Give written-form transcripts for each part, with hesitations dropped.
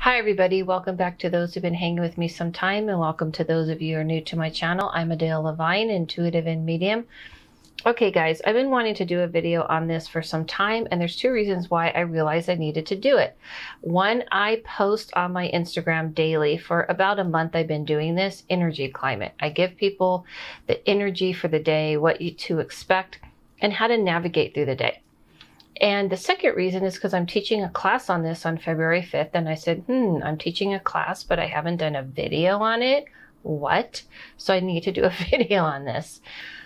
Hi everybody, welcome back to those who've been hanging with me some time, and welcome to those of you who are new to my channel. I'm Adele Levine, intuitive and medium. Okay guys, I've been wanting to do a video on this for some time, and there's two reasons why I realized I needed to do it. One, I post on my Instagram daily. For about a month I've been doing this energy climate. I give people the energy for the day, what to expect, and how to navigate through the day. And the second reason is because I'm teaching a class on this on February 5th. And I said, I'm teaching a class, but I haven't done a video on it. What? So I need to do a video on this.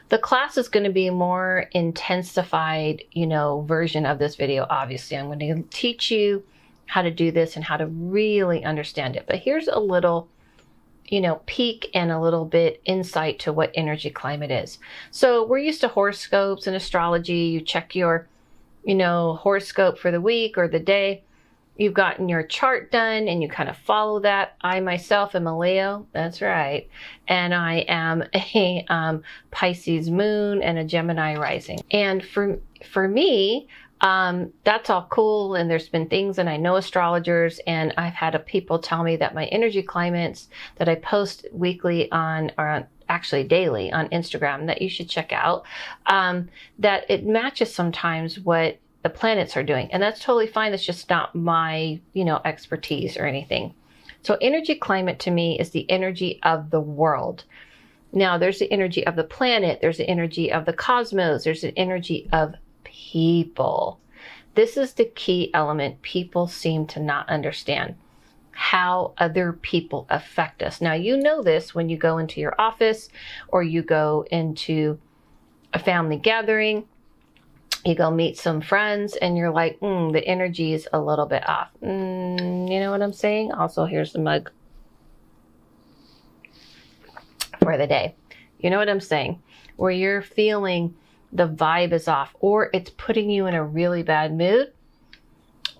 The class is going to be a more intensified, version of this video. Obviously, I'm going to teach you how to do this and how to really understand it. But here's a little peek and a little bit insight to what energy climate is. So we're used to horoscopes and astrology. You check your horoscope for the week or the day. You've gotten your chart done and you kind of follow that. I myself am a Leo, that's right. And I am a Pisces moon and a Gemini rising. And for me, that's all cool. And there's been things, and I know astrologers, and I've had people tell me that my energy climates that I post weekly actually daily on Instagram, that you should check out, that it matches sometimes what the planets are doing. And that's totally fine. That's just not my, expertise or anything. So energy climate to me is the energy of the world. Now there's the energy of the planet. There's the energy of the cosmos. There's the energy of people. This is the key element people seem to not understand. How other people affect us. Now, you know this when you go into your office or you go into a family gathering, you go meet some friends and you're like, the energy is a little bit off. You know what I'm saying? Also, here's the mug for the day. You know what I'm saying? Where you're feeling the vibe is off, or it's putting you in a really bad mood.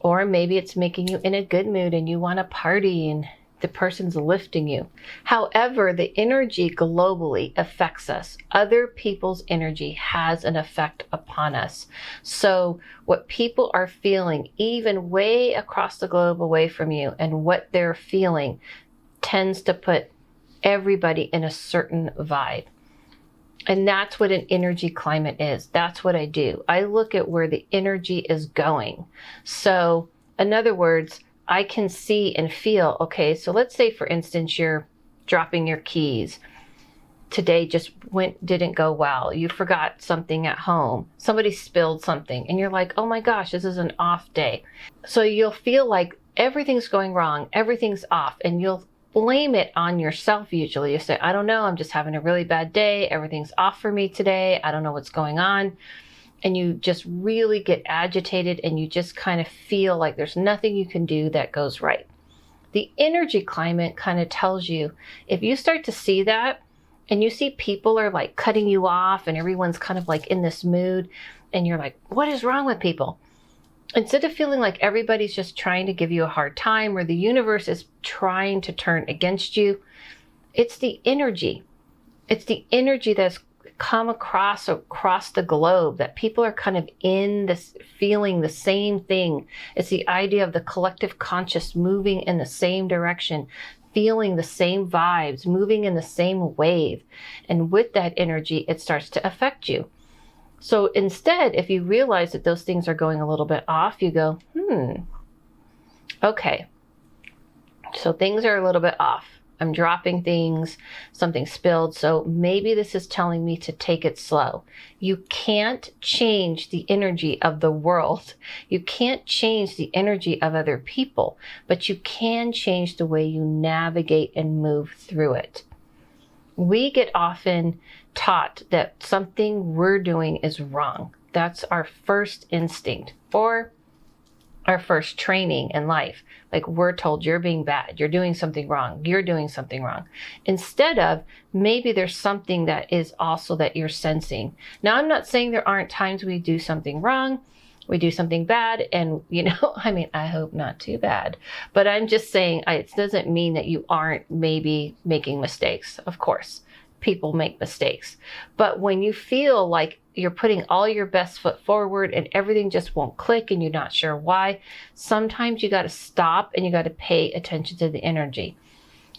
Or maybe it's making you in a good mood and you want to party and the person's lifting you. However, the energy globally affects us. Other people's energy has an effect upon us. So what people are feeling, even way across the globe away from you, and what they're feeling tends to put everybody in a certain vibe. And that's what an energy climate is. That's what I do. I look at where the energy is going. So in other words, I can see and feel, okay, so let's say for instance, you're dropping your keys. Today just didn't go well. You forgot something at home. Somebody spilled something and you're like, oh my gosh, this is an off day. So you'll feel like everything's going wrong. Everything's off, and you'll blame it on yourself. Usually you say, I don't know, I'm just having a really bad day. Everything's off for me today. I don't know what's going on. And you just really get agitated and you just kind of feel like there's nothing you can do that goes right. The energy climate kind of tells you, if you start to see that and you see people are like cutting you off and everyone's kind of like in this mood and you're like, what is wrong with people? Instead of feeling like everybody's just trying to give you a hard time or the universe is trying to turn against you, it's the energy. It's the energy that's come across the globe, that people are kind of in this, feeling the same thing. It's the idea of the collective conscious moving in the same direction, feeling the same vibes, moving in the same wave. And with that energy, it starts to affect you. So instead, if you realize that those things are going a little bit off, you go, okay, so things are a little bit off. I'm dropping things, something spilled. So maybe this is telling me to take it slow. You can't change the energy of the world. You can't change the energy of other people, but you can change the way you navigate and move through it. We get often taught that something we're doing is wrong. That's our first instinct or our first training in life. Like we're told you're being bad, you're doing something wrong, you're doing something wrong. Instead of maybe there's something that is also that you're sensing. Now, I'm not saying there aren't times we do something wrong, we do something bad, and I hope not too bad, but I'm just saying it doesn't mean that you aren't maybe making mistakes. Of course, people make mistakes. But when you feel like you're putting all your best foot forward and everything just won't click and you're not sure why, sometimes you got to stop and you got to pay attention to the energy.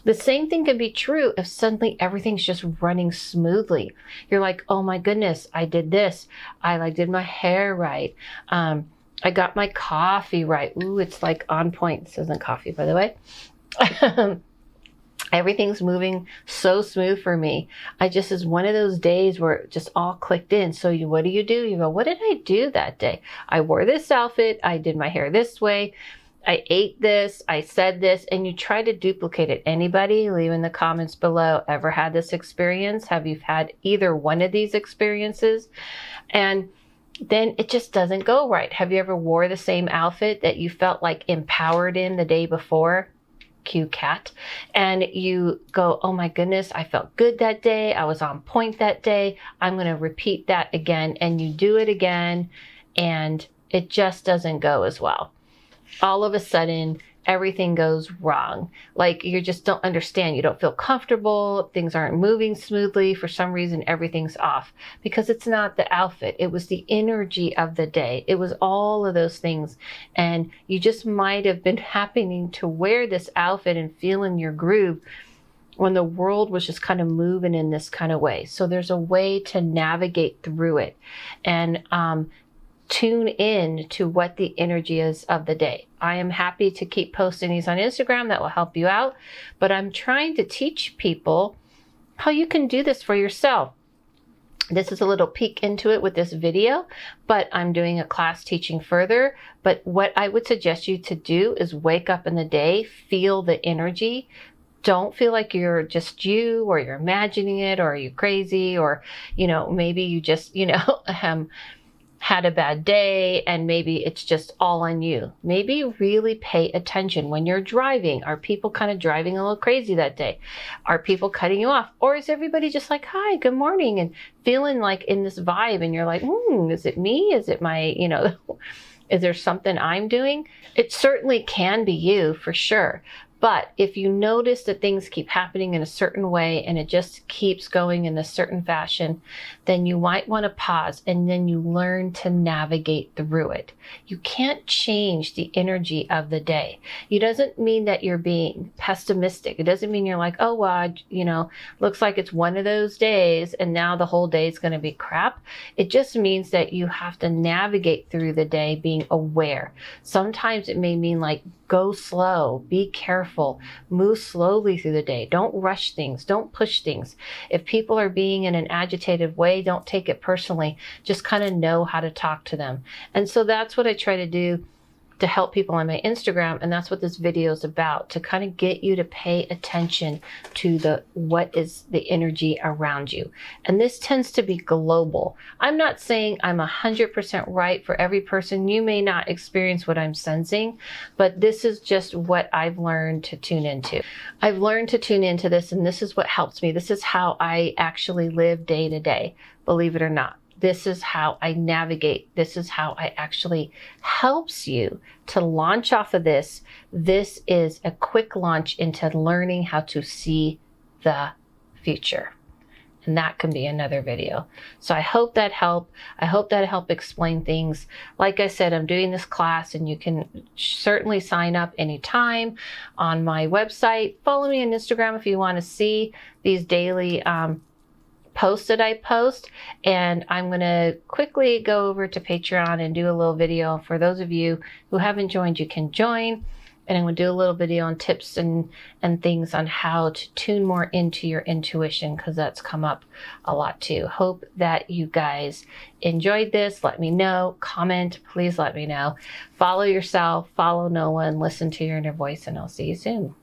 The same thing can be true if suddenly everything's just running smoothly. You're like, oh my goodness, I did this. I like did my hair right. I got my coffee right. Ooh, it's like on point. This isn't coffee, by the way. Everything's moving so smooth for me. I just is one of those days where it just all clicked in. So what do? You go, what did I do that day? I wore this outfit. I did my hair this way. I ate this, I said this, and you try to duplicate it. Anybody, leave in the comments below, ever had this experience? Have you had either one of these experiences? And then it just doesn't go right. Have you ever wore the same outfit that you felt like empowered in the day before? Cue cat. And you go, oh my goodness, I felt good that day. I was on point that day. I'm going to repeat that again. And you do it again, and it just doesn't go as well. All of a sudden, everything goes wrong. Like you just don't understand. You don't feel comfortable. Things aren't moving smoothly. For some reason, everything's off because it's not the outfit. It was the energy of the day. It was all of those things. And you just might have been happening to wear this outfit and feel in your groove when the world was just kind of moving in this kind of way. So there's a way to navigate through it and tune in to what the energy is of the day. I am happy to keep posting these on Instagram. That will help you out. But I'm trying to teach people how you can do this for yourself. This is a little peek into it with this video, but I'm doing a class teaching further. But what I would suggest you to do is wake up in the day, feel the energy. Don't feel like you're just you, or you're imagining it, or you're crazy, or, maybe you just, had a bad day and maybe it's just all on you. Maybe really pay attention when you're driving. Are people kind of driving a little crazy that day? Are people cutting you off? Or is everybody just like, hi, good morning, and feeling like in this vibe, and you're like, is it me? Is it my, is there something I'm doing? It certainly can be you for sure. But if you notice that things keep happening in a certain way and it just keeps going in a certain fashion, then you might want to pause and then you learn to navigate through it. You can't change the energy of the day. It doesn't mean that you're being pessimistic. It doesn't mean you're like, oh, well, looks like it's one of those days and now the whole day is going to be crap. It just means that you have to navigate through the day being aware. Sometimes it may mean like, go slow, be careful, move slowly through the day. Don't rush things, don't push things. If people are being in an agitated way, don't take it personally. Just kind of know how to talk to them. And so that's what I try to do to help people on my Instagram. And that's what this video is about, to kind of get you to pay attention to what is the energy around you. And this tends to be global. I'm not saying I'm 100% right for every person. You may not experience what I'm sensing, but this is just what I've learned to tune into. I've learned to tune into this, and this is what helps me. This is how I actually live day to day, believe it or not. This is how I navigate. This is how I actually helps you to launch off of this. This is a quick launch into learning how to see the future. And that can be another video. So I hope that helped. I hope that helped explain things. Like I said, I'm doing this class and you can certainly sign up anytime on my website. Follow me on Instagram if you want to see these daily posts that I post, and I'm going to quickly go over to Patreon and do a little video. For those of you who haven't joined, you can join, and I'm going to do a little video on tips and things on how to tune more into your intuition, because that's come up a lot too. Hope that you guys enjoyed this. Let me know, comment, please let me know. Follow yourself, follow no one, listen to your inner voice, and I'll see you soon.